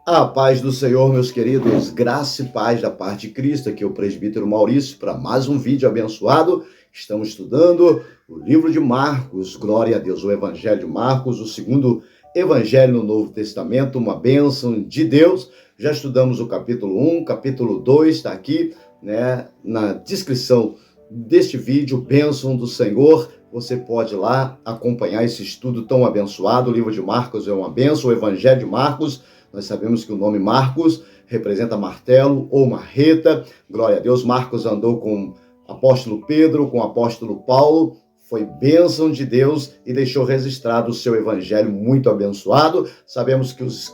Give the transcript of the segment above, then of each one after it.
A paz do Senhor, meus queridos, graça e paz da parte de Cristo. Aqui é o presbítero Maurício para mais um vídeo abençoado. Estamos estudando o livro de Marcos, glória a Deus, o Evangelho de Marcos, o segundo evangelho no Novo Testamento, uma bênção de Deus. Já estudamos o capítulo 1, capítulo 2, está aqui, na descrição deste vídeo, bênção do Senhor. Você pode ir lá acompanhar esse estudo tão abençoado. O livro de Marcos é uma bênção, o Evangelho de Marcos. Nós sabemos que o nome Marcos representa martelo ou marreta. Glória a Deus, Marcos andou com o apóstolo Pedro, com o apóstolo Paulo, foi bênção de Deus e deixou registrado o seu evangelho muito abençoado. Sabemos que os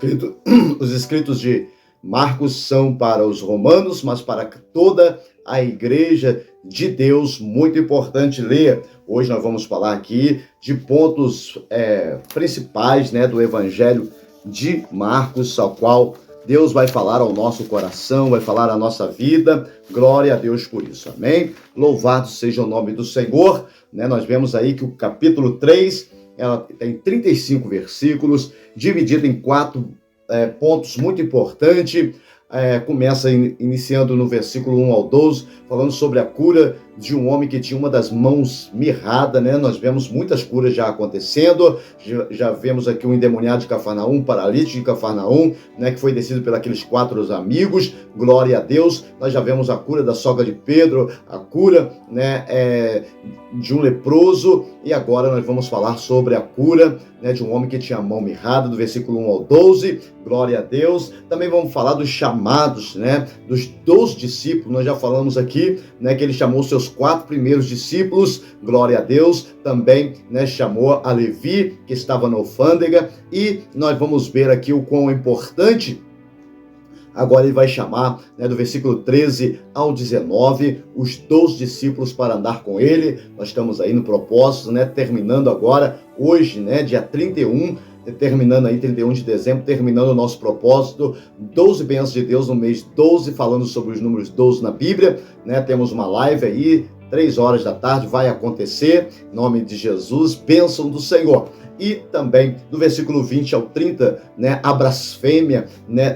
escritos de Marcos são para os romanos, mas para toda a igreja de Deus, muito importante ler. Hoje nós vamos falar aqui de pontos principais do evangelho de Marcos, ao qual Deus vai falar ao nosso coração, vai falar à nossa vida. Glória a Deus por isso, amém? Louvado seja o nome do Senhor. Nós vemos aí que o capítulo 3, ela tem 35 versículos, dividido em 4 pontos muito importantes. Começa iniciando no versículo 1 ao 12, falando sobre a cura de um homem que tinha uma das mãos mirrada, Nós vemos muitas curas já acontecendo, já vemos aqui um endemoniado de Cafarnaum, um paralítico de Cafarnaum, que foi descido pelos aqueles 4 amigos, glória a Deus. Nós já vemos a cura da sogra de Pedro, a cura, de um leproso, e agora nós vamos falar sobre a cura, de um homem que tinha a mão mirrada, do versículo 1 ao 12, glória a Deus. Também vamos falar dos chamados, dos 12 discípulos. Nós já falamos aqui, que ele chamou seus 4 primeiros discípulos, glória a Deus. Também, chamou a Levi, que estava na alfândega, e nós vamos ver aqui o quão importante. Agora ele vai chamar, do versículo 13 ao 19, os 12 discípulos para andar com ele. Nós estamos aí no propósito, terminando agora, hoje, dia 31, terminando aí 31 de dezembro, terminando o nosso propósito, 12 bênçãos de Deus no mês 12, falando sobre os números 12 na Bíblia, Temos uma live aí, 3 horas da tarde, vai acontecer, em nome de Jesus, bênção do Senhor. E também, do versículo 20 ao 30, a blasfêmia,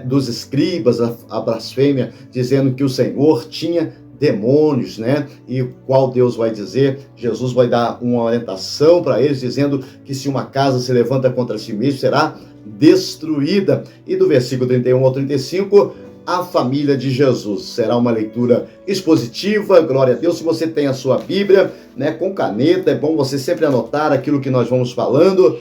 dos escribas, a blasfêmia, dizendo que o Senhor tinha demônios, E qual Deus vai dizer? Jesus vai dar uma orientação para eles, dizendo que se uma casa se levanta contra si mesma, será destruída. E do versículo 31 ao 35, a família de Jesus. Será uma leitura expositiva, glória a Deus. Se você tem a sua Bíblia, com caneta, é bom você sempre anotar aquilo que nós vamos falando,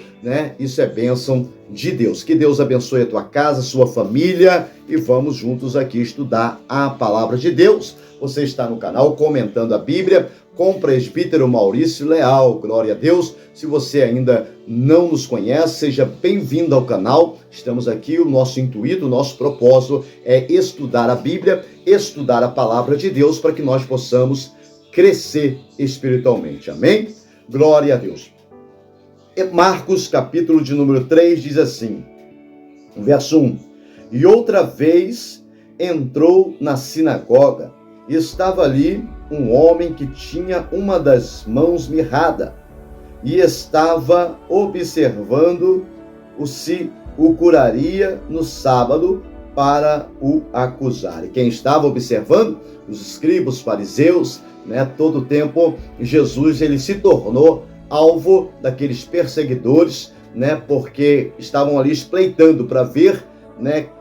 Isso é bênção de Deus. Que Deus abençoe a tua casa, a sua família, e vamos juntos aqui estudar a palavra de Deus. Você está no canal Comentando a Bíblia com o presbítero Maurício Leal, glória a Deus. Se você ainda não nos conhece, seja bem-vindo ao canal. Estamos aqui, o nosso intuito, o nosso propósito é estudar a Bíblia, estudar a palavra de Deus, para que nós possamos crescer espiritualmente, amém? Glória a Deus. Marcos, capítulo de número 3, diz assim, verso 1, e outra vez entrou na sinagoga, e estava ali um homem que tinha uma das mãos mirrada, e estava observando se o curaria no sábado para o acusar. E quem estava observando? Os escribas, os fariseus, todo o tempo Jesus ele se tornou alvo daqueles perseguidores, porque estavam ali espreitando para ver,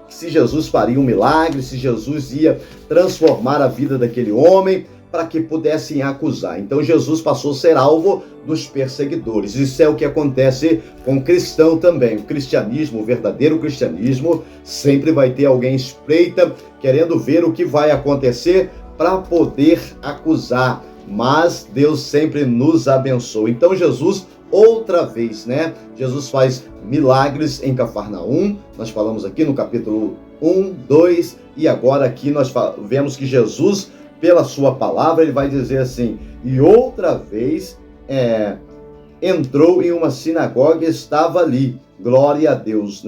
se Jesus faria um milagre, se Jesus ia transformar a vida daquele homem, para que pudessem acusar. Então Jesus passou a ser alvo dos perseguidores. Isso é o que acontece com o cristão também. O cristianismo, o verdadeiro cristianismo, sempre vai ter alguém espreita, querendo ver o que vai acontecer para poder acusar. Mas Deus sempre nos abençoa. Então Jesus, outra vez, Jesus faz milagres em Cafarnaum. Nós falamos aqui no capítulo 1, 2, e agora aqui nós vemos que Jesus, pela sua palavra, ele vai dizer assim, e outra vez entrou em uma sinagoga e estava ali, glória a Deus,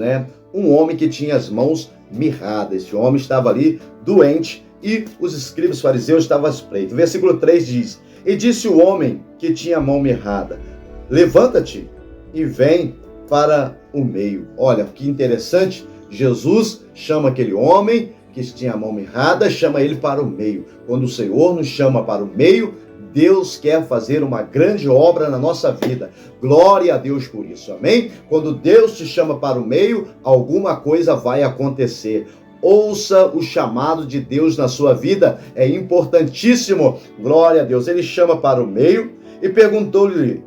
um homem que tinha as mãos mirradas. Esse homem estava ali doente, e os escribas fariseus estavam à espreita. O versículo 3 diz, e disse o homem que tinha a mão mirrada, levanta-te e vem para o meio. Olha, que interessante, Jesus chama aquele homem que tinha a mão mirrada, chama ele para o meio. Quando o Senhor nos chama para o meio, Deus quer fazer uma grande obra na nossa vida. Glória a Deus por isso, amém? Quando Deus te chama para o meio, alguma coisa vai acontecer. Ouça o chamado de Deus na sua vida, é importantíssimo. Glória a Deus. Ele chama para o meio e perguntou-lhe: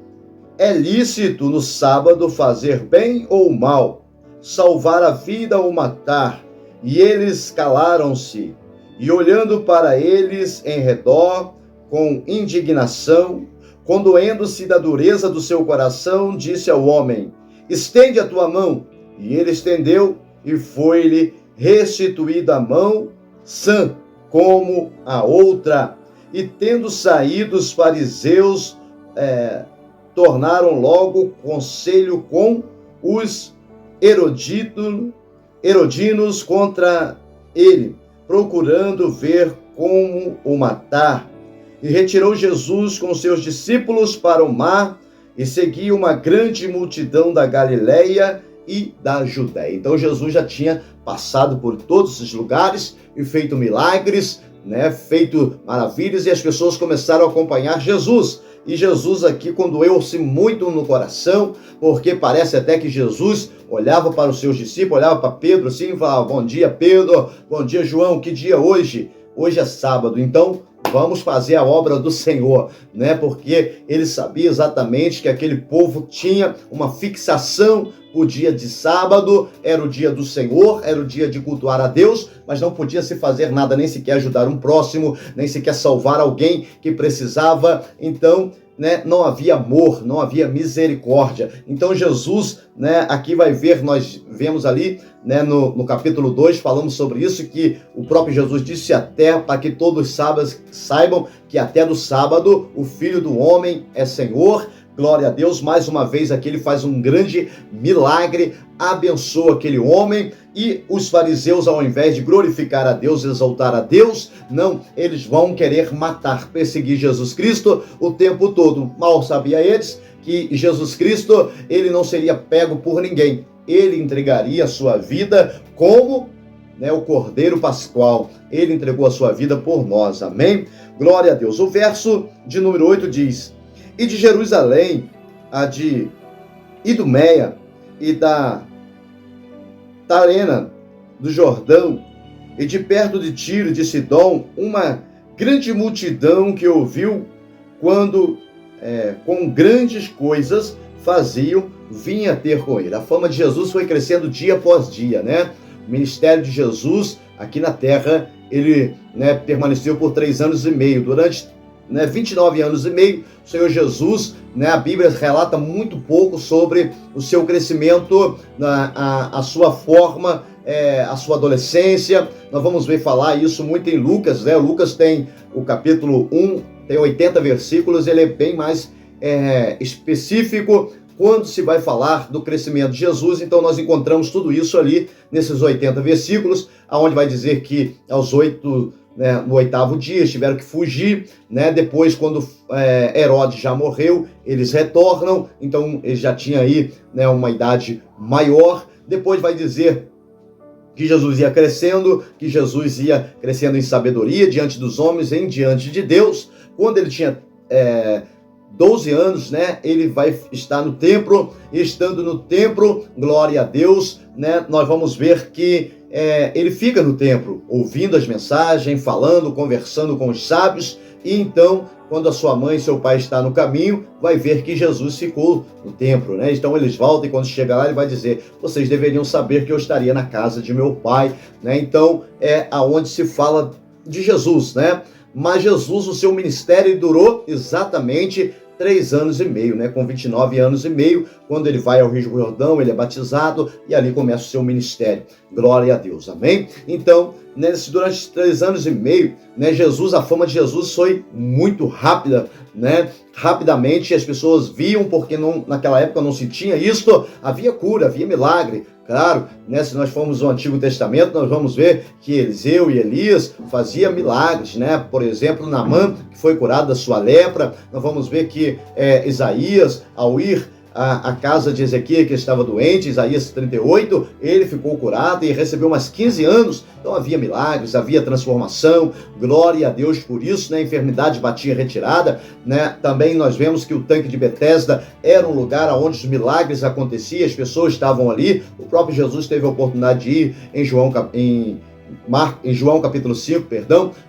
é lícito no sábado fazer bem ou mal, salvar a vida ou matar? E eles calaram-se, e olhando para eles em redor, com indignação, condoendo-se da dureza do seu coração, disse ao homem: estende a tua mão. E ele estendeu, e foi-lhe restituída a mão, sã como a outra. E tendo saído os fariseus, tornaram logo conselho com os herodinos contra ele, procurando ver como o matar. E retirou Jesus com seus discípulos para o mar, e seguia uma grande multidão da Galileia e da Judéia. Então Jesus já tinha passado por todos esses lugares e feito milagres, feito maravilhas, e as pessoas começaram a acompanhar Jesus. E Jesus aqui condoeu-se muito no coração, porque parece até que Jesus olhava para os seus discípulos, olhava para Pedro assim e falava: bom dia, Pedro, bom dia, João, que dia hoje? Hoje é sábado, então vamos fazer a obra do Senhor, Porque ele sabia exatamente que aquele povo tinha uma fixação. O dia de sábado era o dia do Senhor, era o dia de cultuar a Deus, mas não podia se fazer nada, nem sequer ajudar um próximo, nem sequer salvar alguém que precisava. Então, não havia amor, não havia misericórdia. Então Jesus, aqui vai ver, nós vemos ali, no capítulo 2, falamos sobre isso, que o próprio Jesus disse até para que todos saibam que até do sábado o Filho do Homem é Senhor. Glória a Deus, mais uma vez aqui ele faz um grande milagre, abençoa aquele homem, e os fariseus, ao invés de glorificar a Deus, exaltar a Deus, não, eles vão querer matar, perseguir Jesus Cristo o tempo todo. Mal sabia eles que Jesus Cristo, ele não seria pego por ninguém, ele entregaria a sua vida como o Cordeiro Pascual, ele entregou a sua vida por nós, amém? Glória a Deus. O verso de número 8 diz: e de Jerusalém, a de Idumeia e da Tarena do Jordão, e de perto de Tiro e de Sidom, uma grande multidão que ouviu quando com grandes coisas faziam, vinha ter com ele. A fama de Jesus foi crescendo dia após dia, O ministério de Jesus aqui na terra, ele permaneceu por 3 anos e meio. Durante 29 anos e meio, o Senhor Jesus, a Bíblia relata muito pouco sobre o seu crescimento, a sua forma, a sua adolescência. Nós vamos ver falar isso muito em Lucas, Lucas tem o capítulo 1, tem 80 versículos, ele é bem mais específico quando se vai falar do crescimento de Jesus. Então nós encontramos tudo isso ali nesses 80 versículos, aonde vai dizer que no 8º dia eles tiveram que fugir, depois quando Herodes já morreu, eles retornam, então ele já tinha aí uma idade maior. Depois vai dizer que Jesus ia crescendo, em sabedoria diante dos homens, em diante de Deus. Quando ele tinha 12 anos, ele vai estar no templo, e estando no templo, glória a Deus, nós vamos ver que ele fica no templo, ouvindo as mensagens, falando, conversando com os sábios, e então, quando a sua mãe e seu pai estão no caminho, vai ver que Jesus ficou no templo, Então eles voltam, e quando chega lá, ele vai dizer: vocês deveriam saber que eu estaria na casa de meu pai, Então, é aonde se fala de Jesus, Mas Jesus, o seu ministério durou exatamente 3 anos e meio, com 29 anos e meio, quando ele vai ao Rio Jordão, ele é batizado, e ali começa o seu ministério. Glória a Deus, amém? Então, durante 3 anos e meio, a fama de Jesus foi muito rápida, Rapidamente as pessoas viam, porque naquela época não se tinha isso, havia cura, havia milagre. Claro, se nós formos ao Antigo Testamento, nós vamos ver que Eliseu e Elias faziam milagres, Por exemplo, Naamã, que foi curado da sua lepra. Nós vamos ver que Isaías, ao ir a casa de Ezequias, que estava doente, Isaías 38, ele ficou curado e recebeu mais 15 anos. Então havia milagres, havia transformação, glória a Deus por isso, né? A enfermidade batia retirada, né? Também nós vemos que o tanque de Betesda era um lugar onde os milagres aconteciam, as pessoas estavam ali. O próprio Jesus teve a oportunidade de ir em João capítulo 5,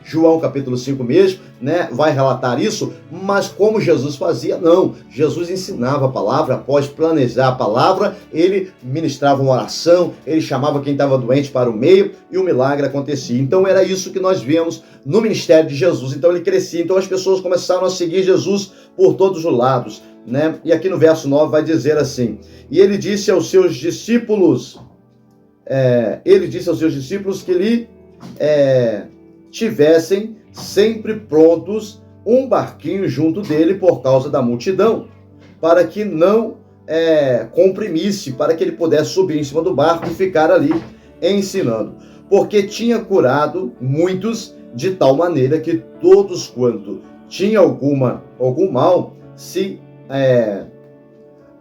João capítulo 5 mesmo, né, vai relatar isso, mas como Jesus fazia? Não, Jesus ensinava a palavra, após planejar a palavra, ele ministrava uma oração, ele chamava quem estava doente para o meio e o milagre acontecia. Então era isso que nós vemos no ministério de Jesus. Então ele crescia, então as pessoas começaram a seguir Jesus por todos os lados, né? E aqui no verso 9 vai dizer assim: e ele disse aos seus discípulos, que lhe tivessem sempre prontos um barquinho junto dele por causa da multidão, para que não comprimisse, para que ele pudesse subir em cima do barco e ficar ali ensinando. Porque tinha curado muitos de tal maneira que todos quanto tinham algum mal se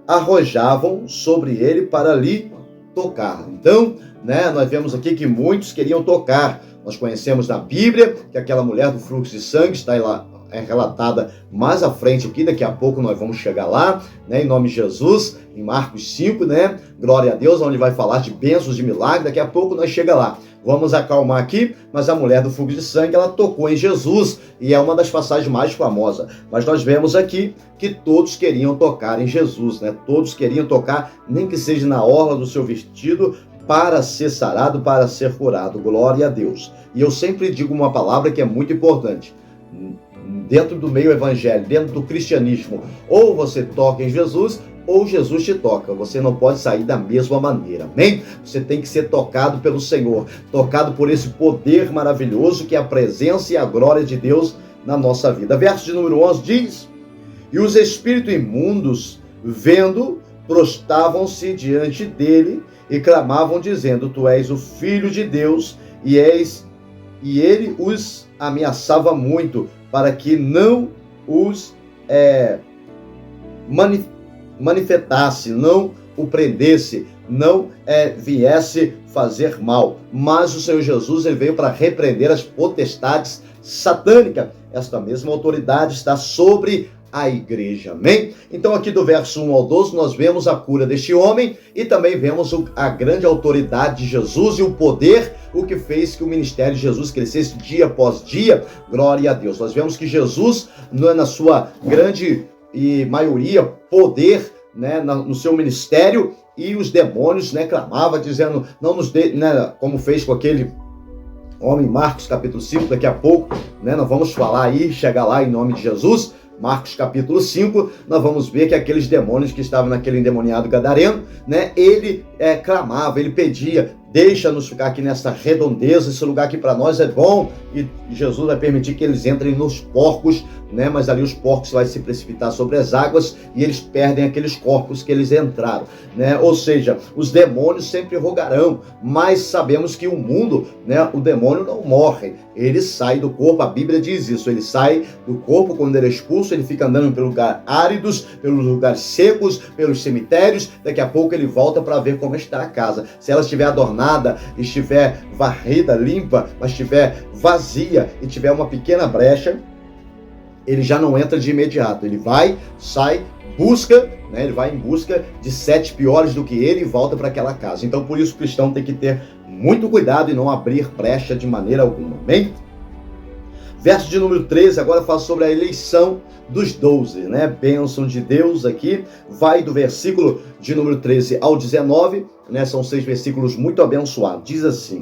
arrojavam sobre ele para lhe tocar. Então, né, nós vemos aqui que muitos queriam tocar. Nós conhecemos na Bíblia que aquela mulher do fluxo de sangue está lá, relatada mais à frente aqui, daqui a pouco nós vamos chegar lá, né, em nome de Jesus, em Marcos 5, né, glória a Deus, onde vai falar de bênçãos, de milagre, daqui a pouco nós chega lá. Vamos acalmar aqui, mas a mulher do fluxo de sangue, ela tocou em Jesus, e é uma das passagens mais famosas. Mas nós vemos aqui que todos queriam tocar em Jesus, né, todos queriam tocar, nem que seja na orla do seu vestido, para ser sarado, para ser curado, glória a Deus. E eu sempre digo uma palavra que é muito importante, dentro do meio evangélico, dentro do cristianismo, ou você toca em Jesus, ou Jesus te toca. Você não pode sair da mesma maneira, amém? Você tem que ser tocado pelo Senhor, tocado por esse poder maravilhoso que é a presença e a glória de Deus na nossa vida. Verso de número 11 diz: e os espíritos imundos, vendo, prostravam-se diante dele e clamavam, dizendo: tu és o Filho de Deus, e ele os ameaçava muito, para que não os manifestasse, não o prendesse, não viesse fazer mal. Mas o Senhor Jesus, ele veio para repreender as potestades satânicas. Esta mesma autoridade está sobre a igreja, amém? Então aqui do verso 1 ao 12 nós vemos a cura deste homem e também vemos a grande autoridade de Jesus e o poder, o que fez que o ministério de Jesus crescesse dia após dia, glória a Deus. Nós vemos que Jesus, na sua grande maioria, poder, né, no seu ministério, e os demônios, né, clamavam dizendo, não nos dê, né, como fez com aquele homem, Marcos capítulo 5, daqui a pouco, né, nós vamos falar aí, chegar lá em nome de Jesus. Marcos capítulo 5, nós vamos ver que aqueles demônios que estavam naquele endemoniado gadareno, né, ele clamava, ele pedia: deixa-nos ficar aqui nessa redondeza, esse lugar aqui para nós é bom, e Jesus vai permitir que eles entrem nos porcos, né, mas ali os porcos vão se precipitar sobre as águas e eles perdem aqueles corpos que eles entraram, né? Ou seja, os demônios sempre rogarão, mas sabemos que o mundo, né, o demônio não morre, ele sai do corpo, a Bíblia diz isso, ele sai do corpo quando ele é expulso, ele fica andando pelo lugar áridos, pelos lugares secos, pelos cemitérios, daqui a pouco ele volta para ver como está a casa. Se ela estiver adornada, estiver varrida, limpa, mas estiver vazia e tiver uma pequena brecha, ele já não entra de imediato, ele vai, sai, busca, né, ele vai em busca de 7 piores do que ele e volta para aquela casa. Então por isso o cristão tem que ter muito cuidado e não abrir brecha de maneira alguma, amém? Verso de número 13, agora fala sobre a eleição dos 12, né? Bênção de Deus aqui, vai do versículo de número 13 ao 19, né? São 6 versículos muito abençoados. Diz assim: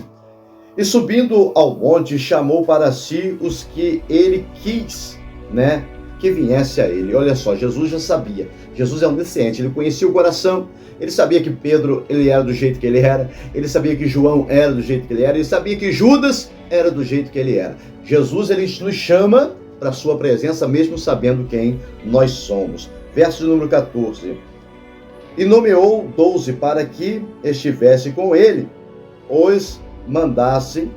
e subindo ao monte, chamou para si os que ele quis, né, que viesse a ele. Olha só, Jesus já sabia. Jesus é onisciente, ele conhecia o coração, ele sabia que Pedro, ele era do jeito que ele era, ele sabia que João era do jeito que ele era, ele sabia que Judas era do jeito que ele era. Jesus, ele nos chama para a sua presença, mesmo sabendo quem nós somos. Verso de número 14. E nomeou 12 para que estivesse com ele, os mandasse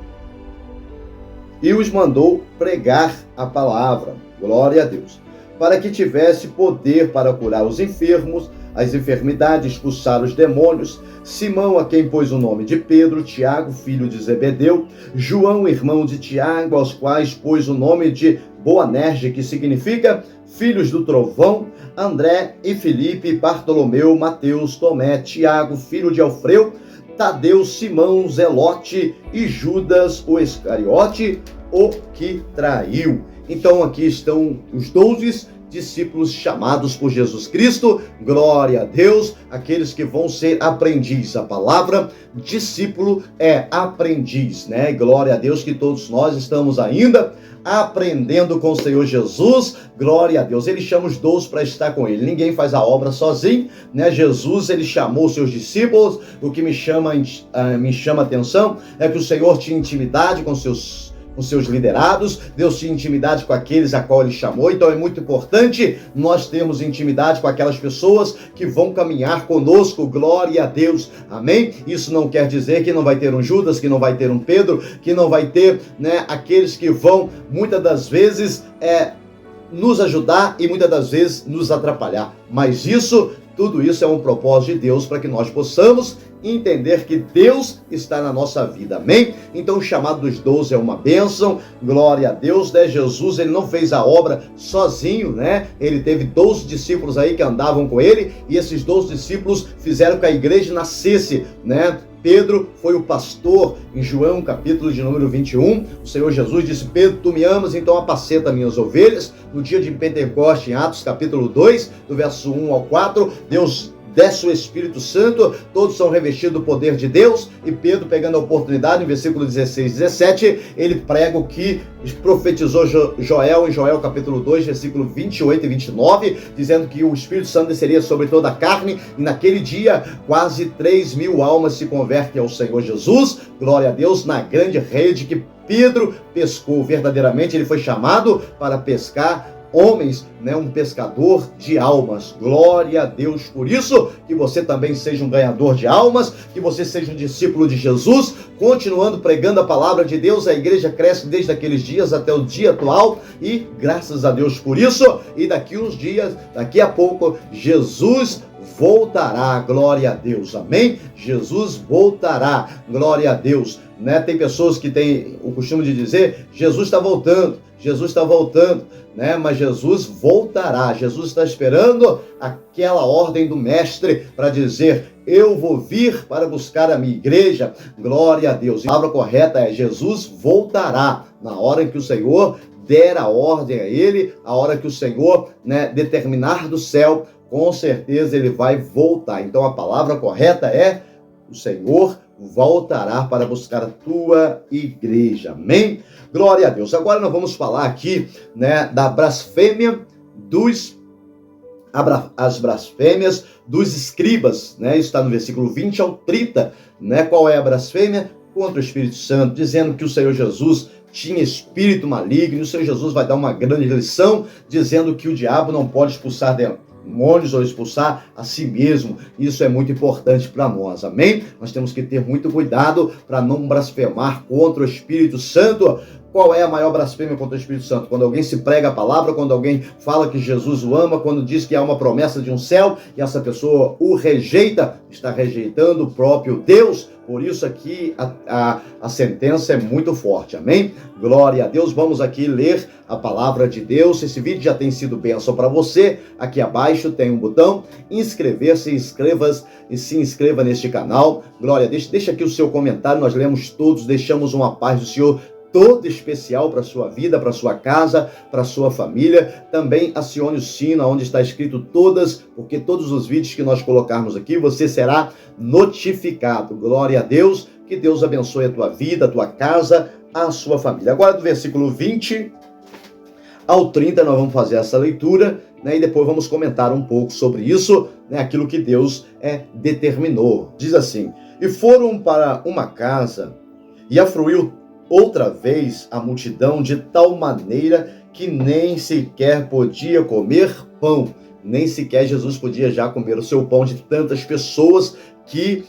e os mandou pregar a palavra, glória a Deus, para que tivesse poder para curar os enfermos, as enfermidades, expulsar os demônios. Simão, a quem pôs o nome de Pedro, Tiago, filho de Zebedeu, João, irmão de Tiago, aos quais pôs o nome de Boanerge, que significa filhos do trovão, André e Filipe, Bartolomeu, Mateus, Tomé, Tiago, filho de Alfeu, Tadeu, Simão, Zelote e Judas, o Iscariote, o que traiu. Então aqui estão os 12 discípulos chamados por Jesus Cristo, glória a Deus, aqueles que vão ser aprendiz. A palavra discípulo é aprendiz, né? Glória a Deus que todos nós estamos ainda aprendendo com o Senhor Jesus, glória a Deus. Ele chama os 12 para estar com ele. Ninguém faz a obra sozinho, né? Jesus, ele chamou os seus discípulos. O que me chama a atenção é que o Senhor tinha intimidade com seus liderados, Deus tinha intimidade com aqueles a qual ele chamou. Então é muito importante nós termos intimidade com aquelas pessoas que vão caminhar conosco, glória a Deus, amém? Isso não quer dizer que não vai ter um Judas, que não vai ter um Pedro, que não vai ter, né, aqueles que vão muitas das vezes nos ajudar e muitas das vezes nos atrapalhar, mas tudo isso é um propósito de Deus para que nós possamos entender que Deus está na nossa vida, amém? Então o chamado dos 12 é uma bênção, glória a Deus, né? Jesus, ele não fez a obra sozinho, né? Ele teve 12 discípulos aí que andavam com ele, e esses 12 discípulos fizeram que a igreja nascesse, né? Pedro foi o pastor. Em João, capítulo de número 21, o Senhor Jesus disse: Pedro, tu me amas, então apacenta minhas ovelhas. No dia de Pentecoste, em Atos, capítulo 2, do verso 1 ao 4, Deus desce o Espírito Santo, todos são revestidos do poder de Deus, e Pedro, pegando a oportunidade, em versículo 16 e 17, ele prega o que profetizou Joel, em Joel capítulo 2, versículo 28 e 29, dizendo que o Espírito Santo desceria sobre toda a carne, e naquele dia quase 3.000 almas se convertem ao Senhor Jesus, glória a Deus, na grande rede que Pedro pescou. Verdadeiramente ele foi chamado para pescar homens, né? Um pescador de almas, glória a Deus. Por isso, que você também seja um ganhador de almas, que você seja um discípulo de Jesus, continuando pregando a palavra de Deus. A igreja cresce desde aqueles dias até o dia atual, e graças a Deus por isso. E daqui uns dias, daqui a pouco, Jesus voltará, glória a Deus, amém? Jesus voltará, glória a Deus, né? Tem pessoas que têm o costume de dizer: Jesus está voltando, né? Mas Jesus voltará. Jesus está esperando aquela ordem do mestre para dizer: eu vou vir para buscar a minha igreja, glória a Deus. A palavra correta é: Jesus voltará na hora em que o Senhor der a ordem a ele, a hora que o Senhor, né, determinar do céu, com certeza ele vai voltar. Então a palavra correta é: o Senhor voltará para buscar a tua igreja, amém? Glória a Deus. Agora nós vamos falar aqui, né, da blasfêmia as blasfêmias dos escribas, né? Isso está no versículo 20 ao 30, né? Qual é a blasfêmia? Contra o Espírito Santo, dizendo que o Senhor Jesus tinha espírito maligno. E o Senhor Jesus vai dar uma grande lição, dizendo que o diabo não pode expulsar demônios ou expulsar a si mesmo. Isso é muito importante para nós, amém? Nós temos que ter muito cuidado para não blasfemar contra o Espírito Santo. Qual é a maior blasfêmia contra o Espírito Santo? Quando alguém se prega a palavra, quando alguém fala que Jesus o ama, quando diz que há uma promessa de um céu e essa pessoa o rejeita, está rejeitando o próprio Deus. Por isso aqui a sentença é muito forte, amém? Glória a Deus. Vamos aqui ler a palavra de Deus. Esse vídeo já tem sido bênção para você. Aqui abaixo tem um botão inscrever-se, se inscreva neste canal. Glória a Deus. Deixa aqui o seu comentário, nós lemos todos, deixamos uma paz do Senhor todo especial para a sua vida, para a sua casa, para a sua família. Também acione o sino onde está escrito todas, porque todos os vídeos que nós colocarmos aqui, você será notificado. Glória a Deus, que Deus abençoe a tua vida, a tua casa, a sua família. Agora do versículo 20 ao 30 nós vamos fazer essa leitura, né, e depois vamos comentar um pouco sobre isso, né, aquilo que Deus determinou. Diz assim: e foram para uma casa, e afluiu outra vez a multidão de tal maneira que nem sequer podia comer pão, nem sequer Jesus podia já comer o seu pão de tantas pessoas que,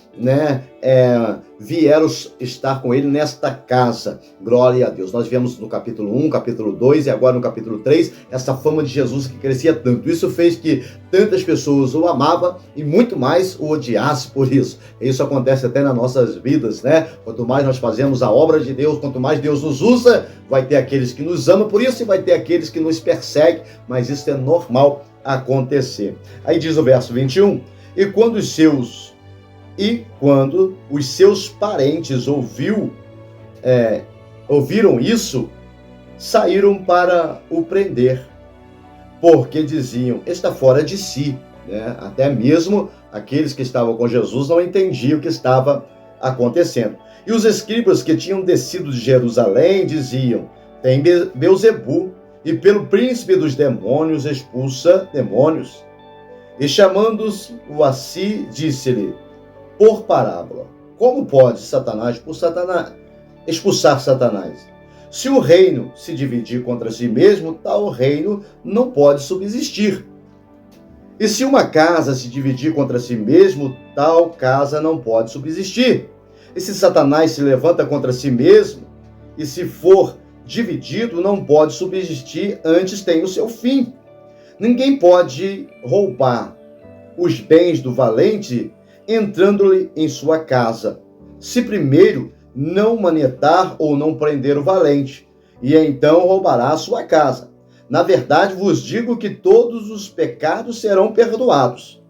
vieram estar com ele nesta casa. Glória a Deus. Nós vemos no capítulo 1, capítulo 2 e agora no capítulo 3, essa fama de Jesus que crescia tanto. Isso fez que tantas pessoas o amavam e muito mais o odiassem por isso. Isso acontece até nas nossas vidas, né? Quanto mais nós fazemos a obra de Deus, quanto mais Deus nos usa, vai ter aqueles que nos amam por isso e vai ter aqueles que nos perseguem, mas isso é normal acontecer. Aí diz o verso 21, e quando os seus parentes ouviram isso, saíram para o prender, porque diziam, está fora de si, né? Até mesmo aqueles que estavam com Jesus não entendiam o que estava acontecendo. E os escribas que tinham descido de Jerusalém diziam, tem Beelzebu, e pelo príncipe dos demônios expulsa demônios. E chamando-o a si, disse-lhe, por parábola, como pode Satanás expulsar Satanás? Se o reino se dividir contra si mesmo, tal reino não pode subsistir. E se uma casa se dividir contra si mesmo, tal casa não pode subsistir. E se Satanás se levanta contra si mesmo, e se for dividido, não pode subsistir, antes tem o seu fim. Ninguém pode roubar os bens do valente entrando-lhe em sua casa, se primeiro não manetar ou não prender o valente, e então roubará a sua casa. Na verdade, vos digo que todos os pecados serão perdoados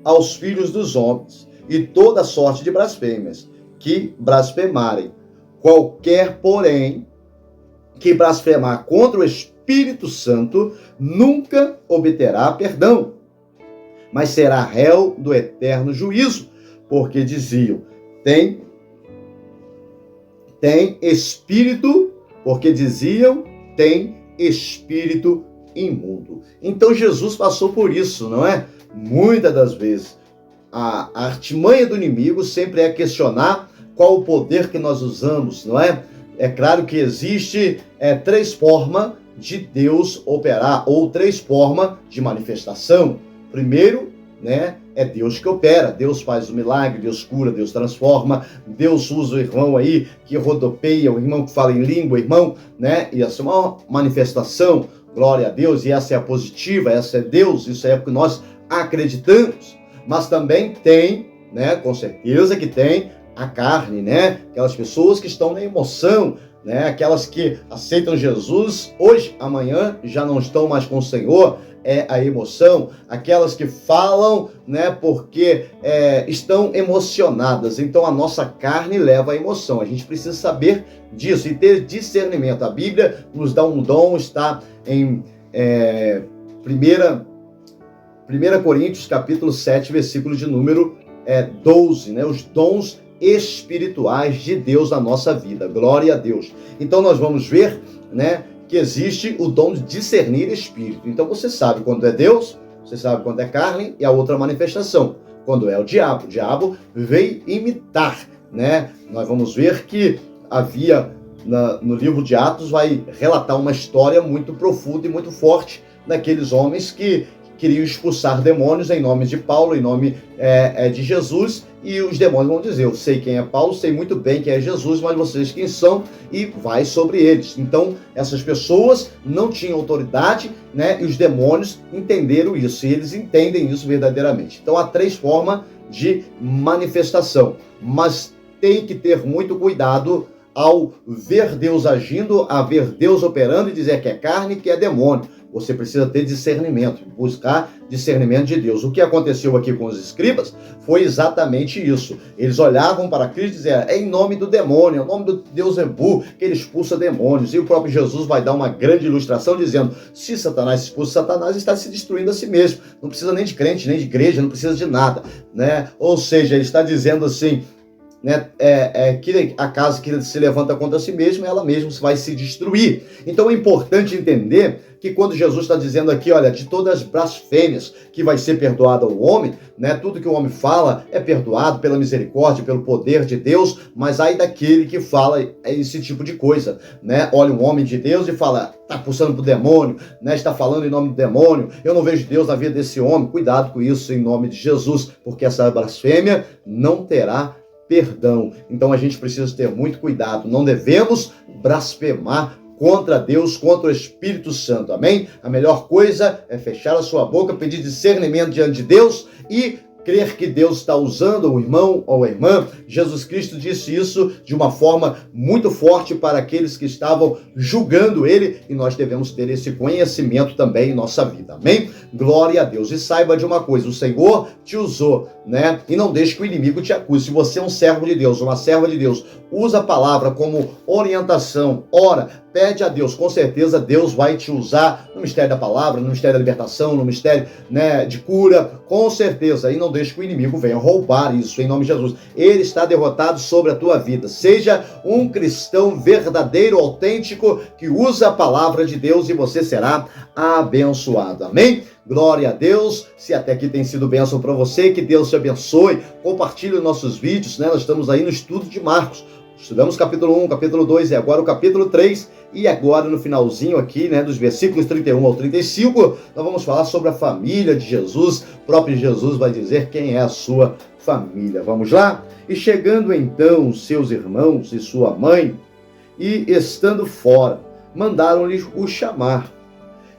aos filhos dos homens, e toda sorte de blasfêmias que blasfemarem. Qualquer, porém, que blasfemar contra o Espírito Santo nunca obterá perdão, mas será réu do eterno juízo, porque diziam, tem espírito imundo. Então Jesus passou por isso, não é? Muitas das vezes, a artimanha do inimigo sempre é questionar qual o poder que nós usamos, não é? É claro que existe três formas de Deus operar, ou três formas de manifestação. Primeiro, é Deus que opera, Deus faz o milagre, Deus cura, Deus transforma, Deus usa o irmão aí que rodopeia, o irmão que fala em língua, irmão, e essa é uma manifestação, glória a Deus, e essa é a positiva, essa é Deus, isso é o que nós acreditamos. Mas também tem, com certeza que tem a carne, aquelas pessoas que estão na emoção, aquelas que aceitam Jesus hoje, amanhã já não estão mais com o Senhor, é a emoção, aquelas que falam, porque estão emocionadas. Então a nossa carne leva a emoção. A gente precisa saber disso e ter discernimento. A Bíblia nos dá um dom, está em 1 Coríntios, capítulo 7, versículo de número 12, os dons espirituais de Deus na nossa vida. Glória a Deus. Então nós vamos ver, que existe o dom de discernir espírito. Então você sabe quando é Deus, você sabe quando é carne, e a outra manifestação, quando é o diabo veio imitar, Nós vamos ver que havia, no livro de Atos, vai relatar uma história muito profunda e muito forte daqueles homens que queriam expulsar demônios em nome de Paulo, em nome de Jesus, e os demônios vão dizer, eu sei quem é Paulo, sei muito bem quem é Jesus, mas vocês quem são, e vai sobre eles. Então, essas pessoas não tinham autoridade, e os demônios entenderam isso, e eles entendem isso verdadeiramente. Então, há três formas de manifestação, mas tem que ter muito cuidado ao ver Deus agindo, a ver Deus operando e dizer que é carne, que é demônio. Você precisa ter discernimento, buscar discernimento de Deus. O que aconteceu aqui com os escribas foi exatamente isso. Eles olhavam para Cristo e diziam, é em nome do demônio, é em nome do Beelzebu que ele expulsa demônios. E o próprio Jesus vai dar uma grande ilustração dizendo, se Satanás expulsa Satanás, está se destruindo a si mesmo. Não precisa nem de crente, nem de igreja, não precisa de nada, Ou seja, ele está dizendo assim, né, que a casa que se levanta contra si mesma, ela mesma vai se destruir. Então é importante entender que quando Jesus está dizendo aqui, olha, de todas as blasfêmias que vai ser perdoado ao homem, né, tudo que o homem fala é perdoado pela misericórdia, pelo poder de Deus, mas ai daquele que fala esse tipo de coisa, né? Olha um homem de Deus e fala, está pulsando pro demônio, né? Está falando em nome do demônio, eu não vejo Deus na vida desse homem. Cuidado com isso em nome de Jesus, porque essa blasfêmia não terá perdão. Então a gente precisa ter muito cuidado, não devemos blasfemar contra Deus, contra o Espírito Santo, amém? A melhor coisa é fechar a sua boca, pedir discernimento diante de Deus e crer que Deus está usando o irmão ou a irmã. Jesus Cristo disse isso de uma forma muito forte para aqueles que estavam julgando ele, e nós devemos ter esse conhecimento também em nossa vida, amém? Glória a Deus. E saiba de uma coisa, o Senhor te usou, né? E não deixe que o inimigo te acuse. Se você é um servo de Deus, uma serva de Deus, usa a palavra como orientação, ora, pede a Deus, com certeza Deus vai te usar no mistério da palavra, no mistério da libertação, no mistério, né, de cura, com certeza. E não deixe que o inimigo venha roubar isso, em nome de Jesus. Ele está derrotado sobre a tua vida. Seja um cristão verdadeiro, autêntico, que usa a palavra de Deus e você será abençoado. Amém? Glória a Deus. Se até aqui tem sido bênção para você, que Deus te abençoe. Compartilhe os nossos vídeos, né? Nós estamos aí no estudo de Marcos. Estudamos capítulo 1, capítulo 2 e agora o capítulo 3. E agora no finalzinho aqui, né, dos versículos 31 ao 35, nós vamos falar sobre a família de Jesus. O próprio Jesus vai dizer quem é a sua família. Vamos lá? E chegando então seus irmãos e sua mãe, e estando fora, mandaram-lhe o chamar.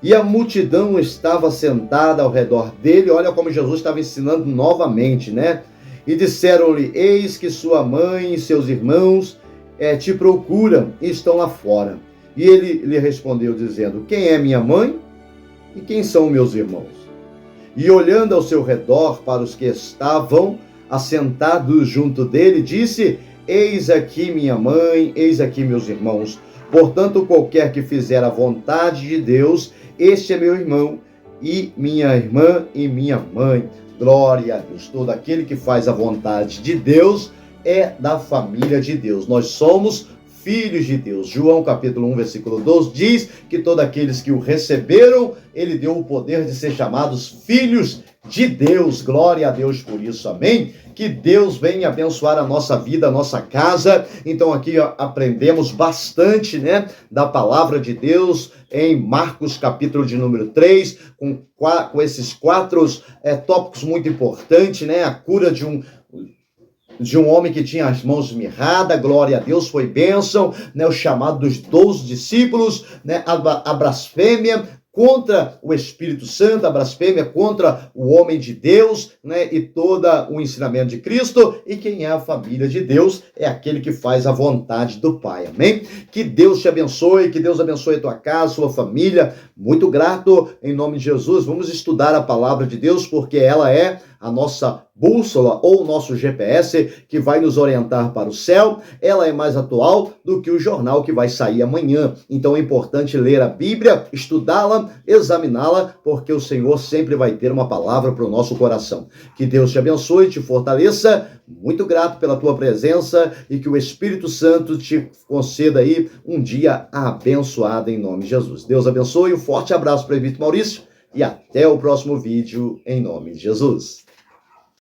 E a multidão estava sentada ao redor dele. Olha como Jesus estava ensinando novamente, né? E disseram-lhe, eis que sua mãe e seus irmãos te procuram e estão lá fora. E ele lhe respondeu dizendo, quem é minha mãe e quem são meus irmãos? E olhando ao seu redor para os que estavam assentados junto dele, disse, eis aqui minha mãe, eis aqui meus irmãos. Portanto, qualquer que fizer a vontade de Deus, este é meu irmão e minha irmã e minha mãe. Glória a Deus. Todo aquele que faz a vontade de Deus é da família de Deus. Nós somos filhos de Deus. João capítulo 1, versículo 12 diz que todos aqueles que o receberam, ele deu o poder de ser chamados filhos de Deus. Glória a Deus por isso, amém? Que Deus venha abençoar a nossa vida, a nossa casa. Então aqui aprendemos bastante, né, da palavra de Deus em Marcos capítulo de número 3, com esses quatro tópicos muito importantes, né? A cura de um homem que tinha as mãos mirradas, glória a Deus, foi bênção, né? O chamado dos 12 discípulos, né? A blasfêmia contra o Espírito Santo, a blasfêmia contra o homem de Deus, né? E todo o ensinamento de Cristo. E quem é a família de Deus é aquele que faz a vontade do Pai, amém? Que Deus te abençoe, que Deus abençoe a tua casa, sua família. Muito grato, em nome de Jesus. Vamos estudar a palavra de Deus, porque ela é a nossa bússola ou o nosso GPS que vai nos orientar para o céu. Ela é mais atual do que o jornal que vai sair amanhã. Então é importante ler a Bíblia, estudá-la, examiná-la, porque o Senhor sempre vai ter uma palavra para o nosso coração. Que Deus te abençoe, te fortaleça. Muito grato pela tua presença e que o Espírito Santo te conceda aí um dia abençoado em nome de Jesus. Deus abençoe, um forte abraço para o presbítero Maurício e até o próximo vídeo em nome de Jesus.